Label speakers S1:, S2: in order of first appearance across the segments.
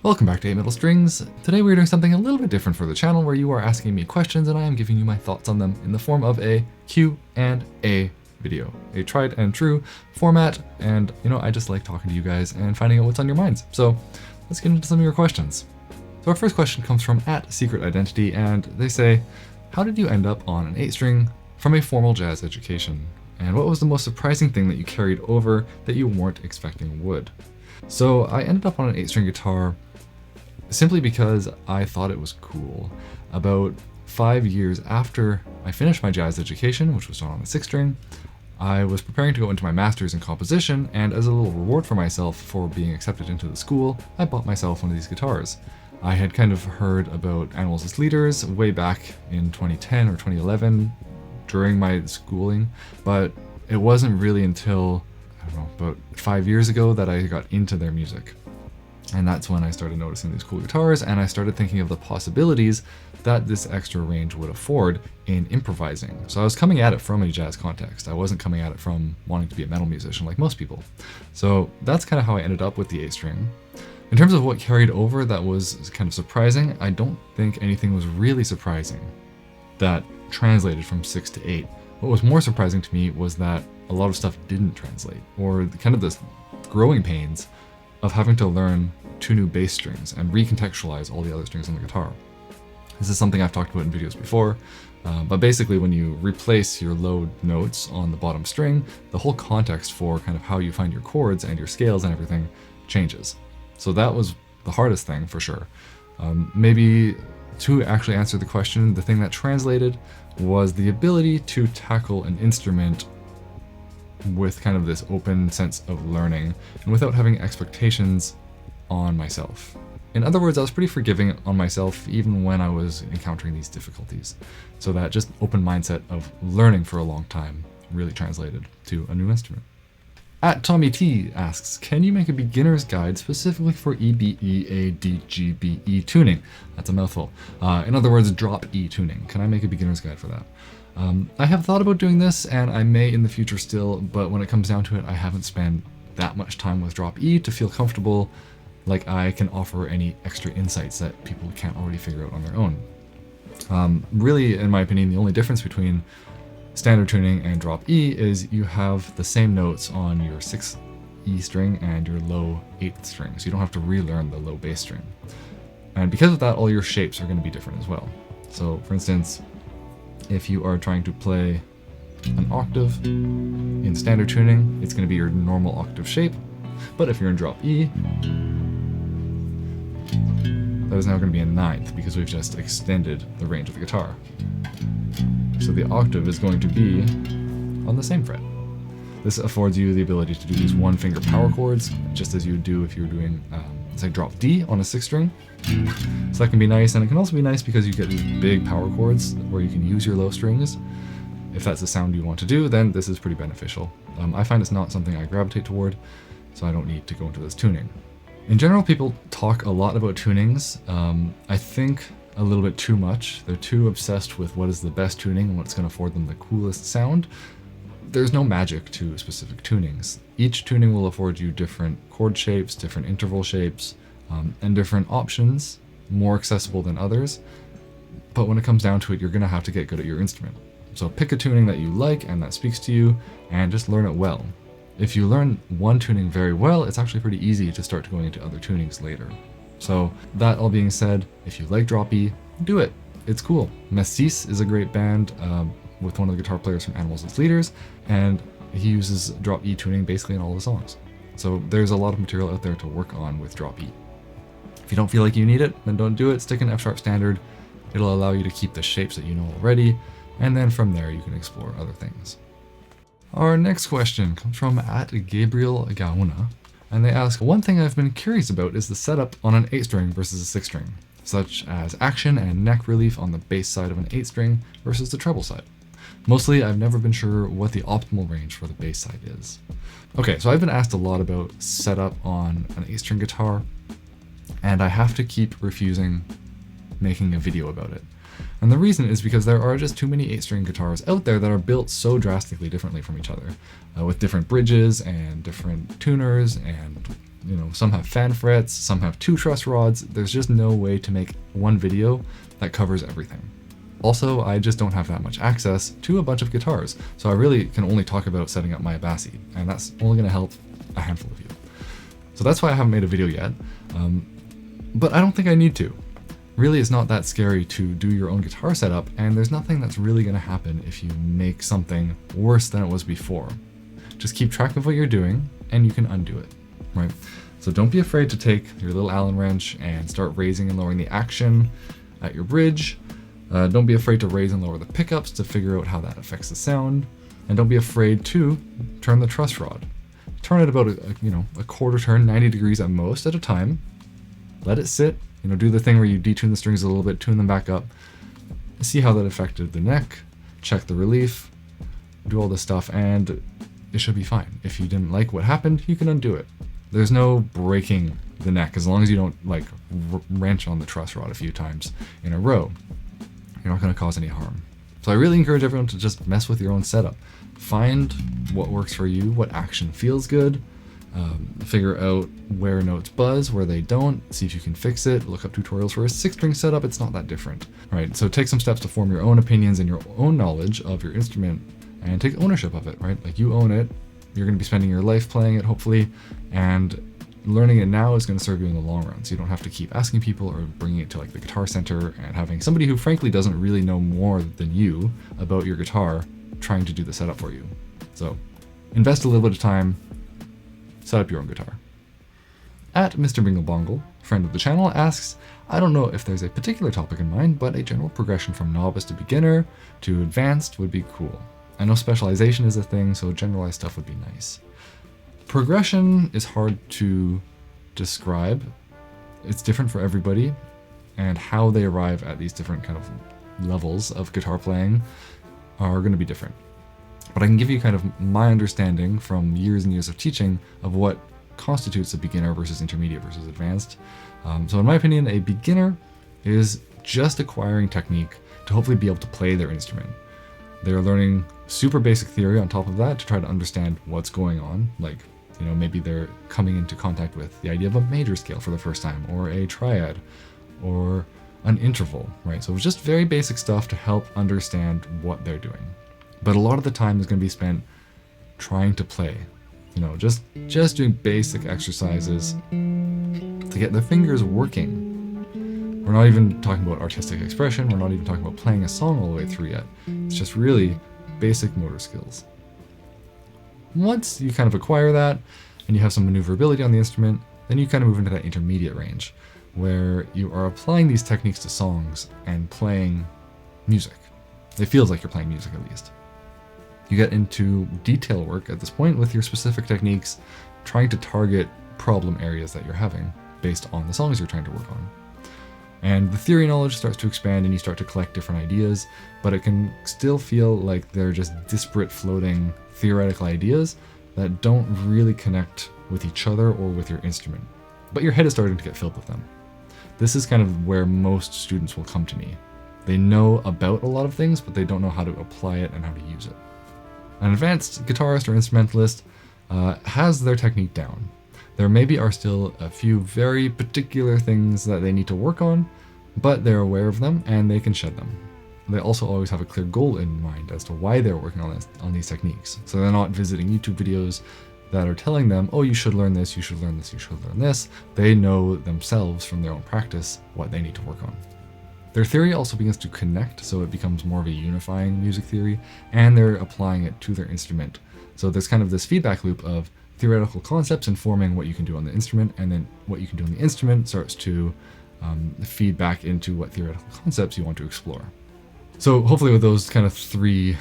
S1: Welcome back to 8 Metal Strings. Today we're doing something a little bit different for the channel where you are asking me questions and I am giving you my thoughts on them in the form of a Q&A video. A tried and true format, and I just like talking to you guys and finding out what's on your minds. So let's get into some of your questions. So our first question comes from @secretidentity, and they say, how did you end up on an 8-string from a formal jazz education? And what was the most surprising thing that you carried over that you weren't expecting would? So I ended up on an 8-string guitar simply because I thought it was cool. About 5 years after I finished my jazz education, which was done on the 6-string, I was preparing to go into my master's in composition, and as a little reward for myself for being accepted into the school, I bought myself one of these guitars. I had kind of heard about Animals as Leaders way back in 2010 or 2011 during my schooling, but it wasn't really until, about 5 years ago that I got into their music. And that's when I started noticing these cool guitars, and I started thinking of the possibilities that this extra range would afford in improvising. So I was coming at it from a jazz context. I wasn't coming at it from wanting to be a metal musician like most people. So that's kind of how I ended up with the 8-string. In terms of what carried over that was kind of surprising, I don't think anything was really surprising that translated from 6 to 8. What was more surprising to me was that a lot of stuff didn't translate, or kind of this growing pains of having to learn 2 new bass strings and recontextualize all the other strings on the guitar. This is something I've talked about in videos before, but basically when you replace your low notes on the bottom string, the whole context for kind of how you find your chords and your scales and everything changes. So that was the hardest thing for sure. Maybe to actually answer the question, the thing that translated was the ability to tackle an instrument with kind of this open sense of learning and without having expectations on myself. In other words, I was pretty forgiving on myself even when I was encountering these difficulties. So that just open mindset of learning for a long time really translated to a new instrument. Tommy T asks, can you make a beginner's guide specifically for E, B, E, A, D, G, B, E tuning? That's a mouthful. In other words, drop E tuning. Can I make a beginner's guide for that? I have thought about doing this, and I may in the future still, but when it comes down to it, I haven't spent that much time with drop E to feel comfortable like I can offer any extra insights that people can't already figure out on their own. Really, in my opinion, the only difference between standard tuning and drop E is you have the same notes on your 6th E string and your low 8th string, so you don't have to relearn the low bass string. And because of that, all your shapes are going to be different as well. So for instance, if you are trying to play an octave in standard tuning, it's going to be your normal octave shape. But if you're in drop E, that is now going to be a 9th because we've just extended the range of the guitar. So the octave is going to be on the same fret. This affords you the ability to do these 1-finger power chords, just as you would do if you were doing, say, drop D on a 6th string. So that can be nice, and it can also be nice because you get these big power chords where you can use your low strings. If that's the sound you want to do, then this is pretty beneficial. I find it's not something I gravitate toward, so I don't need to go into this tuning. In general, people talk a lot about tunings. I think a little bit too much. They're too obsessed with what is the best tuning and what's going to afford them the coolest sound. There's no magic to specific tunings. Each tuning will afford you different chord shapes, different interval shapes, and different options, more accessible than others. But when it comes down to it, you're going to have to get good at your instrument. So pick a tuning that you like and that speaks to you, and just learn it well. If you learn one tuning very well, it's actually pretty easy to start going into other tunings later. So that all being said, if you like drop E, do it. It's cool. Mestis is a great band with one of the guitar players from Animals as Leaders, and he uses drop E tuning basically in all the songs. So there's a lot of material out there to work on with drop E. If you don't feel like you need it, then don't do it. Stick in F-sharp standard. It'll allow you to keep the shapes that you know already, and then from there you can explore other things. Our next question comes from @Gabriel Gauna, and they ask, one thing I've been curious about is the setup on an 8-string versus a 6-string, such as action and neck relief on the bass side of an 8-string versus the treble side. Mostly, I've never been sure what the optimal range for the bass side is. Okay, so I've been asked a lot about setup on an 8-string guitar, and I have to keep refusing making a video about it. And the reason is because there are just too many 8-string guitars out there that are built so drastically differently from each other, with different bridges and different tuners, and some have fan frets, some have 2 truss rods. There's just no way to make one video that covers everything. Also, I just don't have that much access to a bunch of guitars, so I really can only talk about setting up my Okazaki, and that's only going to help a handful of you. So that's why I haven't made a video yet, but I don't think I need to. Really, it's not that scary to do your own guitar setup, and there's nothing that's really going to happen if you make something worse than it was before. Just keep track of what you're doing, and you can undo it, right? So don't be afraid to take your little Allen wrench and start raising and lowering the action at your bridge. Don't be afraid to raise and lower the pickups to figure out how that affects the sound. And don't be afraid to turn the truss rod. Turn it about a quarter turn, 90 degrees at most at a time. Let it sit, do the thing where you detune the strings a little bit, tune them back up, see how that affected the neck, check the relief, do all this stuff, and it should be fine. If you didn't like what happened, you can undo it. There's no breaking the neck as long as you don't wrench on the truss rod a few times in a row. You're not going to cause any harm. So I really encourage everyone to just mess with your own setup. Find what works for you, what action feels good, figure out where notes buzz, where they don't, see if you can fix it, look up tutorials for a 6-string setup. It's not that different, right? So take some steps to form your own opinions and your own knowledge of your instrument and take ownership of it, right? Like, you own it. You're going to be spending your life playing it, hopefully, and learning it now is going to serve you in the long run, so you don't have to keep asking people or bringing it to the Guitar Center and having somebody who frankly doesn't really know more than you about your guitar trying to do the setup for you. So invest a little bit of time, set up your own guitar. At Mr. Binglebongle, friend of the channel, asks, I don't know if there's a particular topic in mind, but a general progression from novice to beginner to advanced would be cool. I know specialization is a thing, so generalized stuff would be nice. Progression is hard to describe. It's different for everybody, and how they arrive at these different kind of levels of guitar playing are going to be different. But I can give you kind of my understanding from years and years of teaching of what constitutes a beginner versus intermediate versus advanced. So in my opinion, a beginner is just acquiring technique to hopefully be able to play their instrument. They're learning super basic theory on top of that to try to understand what's going on. Maybe they're coming into contact with the idea of a major scale for the first time, or a triad, or an interval, right? So it's just very basic stuff to help understand what they're doing. But a lot of the time is going to be spent trying to play, just doing basic exercises to get their fingers working. We're not even talking about artistic expression. We're not even talking about playing a song all the way through yet. It's just really basic motor skills. Once you kind of acquire that and you have some maneuverability on the instrument, then you kind of move into that intermediate range where you are applying these techniques to songs and playing music. It feels like you're playing music, at least. You get into detail work at this point with your specific techniques, trying to target problem areas that you're having based on the songs you're trying to work on. And the theory knowledge starts to expand and you start to collect different ideas, but it can still feel like they're just disparate floating theoretical ideas that don't really connect with each other or with your instrument. But your head is starting to get filled with them. This is kind of where most students will come to me. They know about a lot of things, but they don't know how to apply it and how to use it. An advanced guitarist or instrumentalist has their technique down. There maybe are still a few very particular things that they need to work on, but they're aware of them and they can shed them. They also always have a clear goal in mind as to why they're working on these techniques. So they're not visiting YouTube videos that are telling them, oh, you should learn this, you should learn this, you should learn this. They know themselves from their own practice what they need to work on. Their theory also begins to connect, so it becomes more of a unifying music theory, and they're applying it to their instrument. So there's kind of this feedback loop of theoretical concepts informing what you can do on the instrument, and then what you can do on the instrument starts to feed back into what theoretical concepts you want to explore. So hopefully with those kind of 3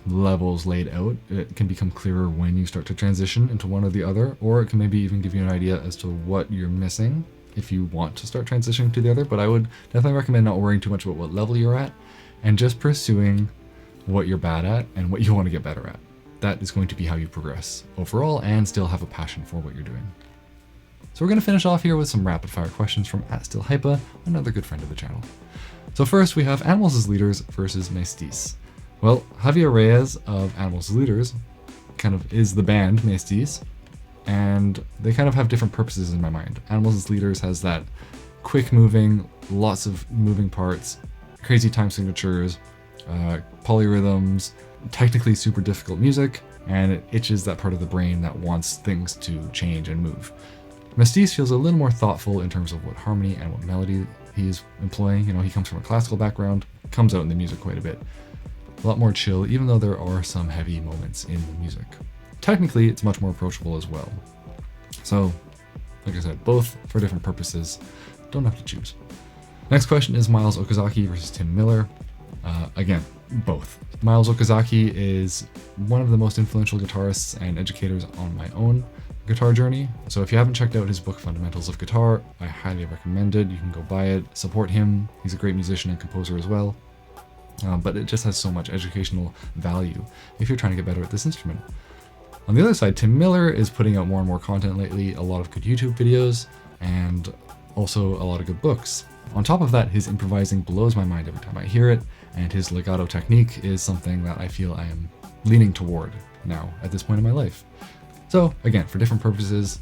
S1: levels laid out, it can become clearer when you start to transition into one or the other, or it can maybe even give you an idea as to what you're missing if you want to start transitioning to the other. But I would definitely recommend not worrying too much about what level you're at and just pursuing what you're bad at and what you want to get better at. That is going to be how you progress overall and still have a passion for what you're doing. So we're going to finish off here with some rapid fire questions from @stillhypa, another good friend of the channel. So first we have Animals as Leaders versus Mestis. Well, Javier Reyes of Animals as Leaders kind of is the band Mestis, and they kind of have different purposes in my mind. Animals as Leaders has that quick moving, lots of moving parts, crazy time signatures, polyrhythms, technically super difficult music, and it itches that part of the brain that wants things to change and move. Mestis feels a little more thoughtful in terms of what harmony and what melody he's employing. You know, he comes from a classical background, comes out in the music quite a bit. A lot more chill, even though there are some heavy moments in the music. Technically, it's much more approachable as well. So, like I said, both for different purposes. Don't have to choose. Next question is Miles Okazaki versus Tim Miller. Again, both. Miles Okazaki is one of the most influential guitarists and educators on my own guitar journey. So if you haven't checked out his book, Fundamentals of Guitar, I highly recommend it. You can go buy it, support him. He's a great musician and composer as well. But it just has so much educational value if you're trying to get better at this instrument. On the other side, Tim Miller is putting out more and more content lately, a lot of good YouTube videos, and also a lot of good books. On top of that, his improvising blows my mind every time I hear it, and his legato technique is something that I feel I am leaning toward now at this point in my life. So again, for different purposes,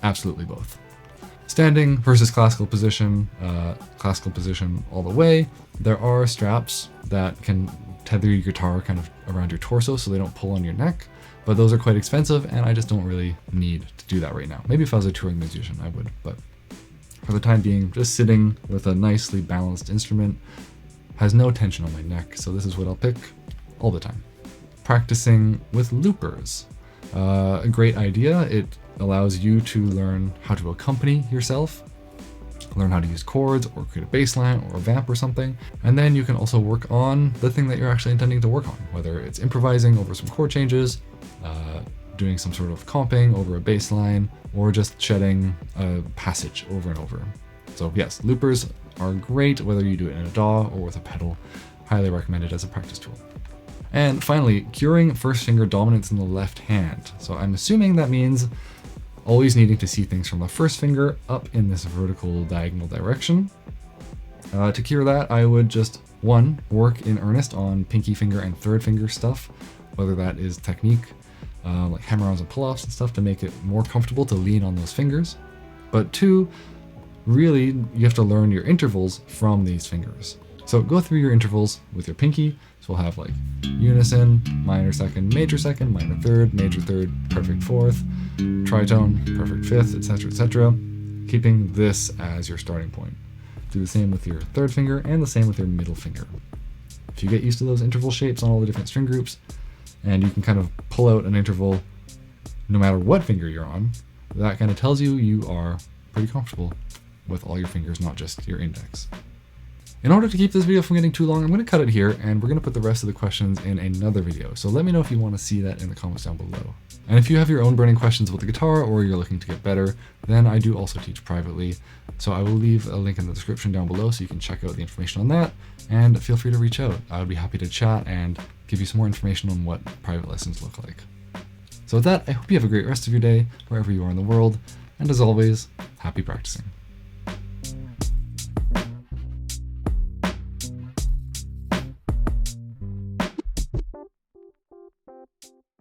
S1: absolutely both. Standing versus classical position all the way. There are straps that can tether your guitar kind of around your torso so they don't pull on your neck, but those are quite expensive and I just don't really need to do that right now. Maybe if I was a touring musician, I would, but for the time being, just sitting with a nicely balanced instrument has no tension on my neck, so this is what I'll pick all the time. Practicing with loopers. A great idea. It allows you to learn how to accompany yourself, learn how to use chords or create a bass line or a vamp or something, and then you can also work on the thing that you're actually intending to work on, whether it's improvising over some chord changes, doing some sort of comping over a bass line, or just shedding a passage over and over. So yes, loopers are great whether you do it in a DAW or with a pedal. Highly recommended as a practice tool. And finally, curing first finger dominance in the left hand. So I'm assuming that means always needing to see things from the first finger up in this vertical diagonal direction. To cure that, I would just, one, work in earnest on pinky finger and third finger stuff, whether that is technique, like hammer-ons and pull-offs and stuff to make it more comfortable to lean on those fingers. But two, really, you have to learn your intervals from these fingers. So go through your intervals with your pinky. So we'll have like unison, minor second, major second, minor third, major third, perfect fourth, tritone, perfect fifth, etc., etc., keeping this as your starting point. Do the same with your third finger and the same with your middle finger. If you get used to those interval shapes on all the different string groups, and you can kind of pull out an interval no matter what finger you're on, that kind of tells you you are pretty comfortable with all your fingers, not just your index. In order to keep this video from getting too long, I'm going to cut it here, and we're going to put the rest of the questions in another video. So let me know if you want to see that in the comments down below. And if you have your own burning questions about the guitar, or you're looking to get better, then I do also teach privately. So I will leave a link in the description down below so you can check out the information on that, and feel free to reach out. I would be happy to chat and give you some more information on what private lessons look like. So with that, I hope you have a great rest of your day, wherever you are in the world, and as always, happy practicing.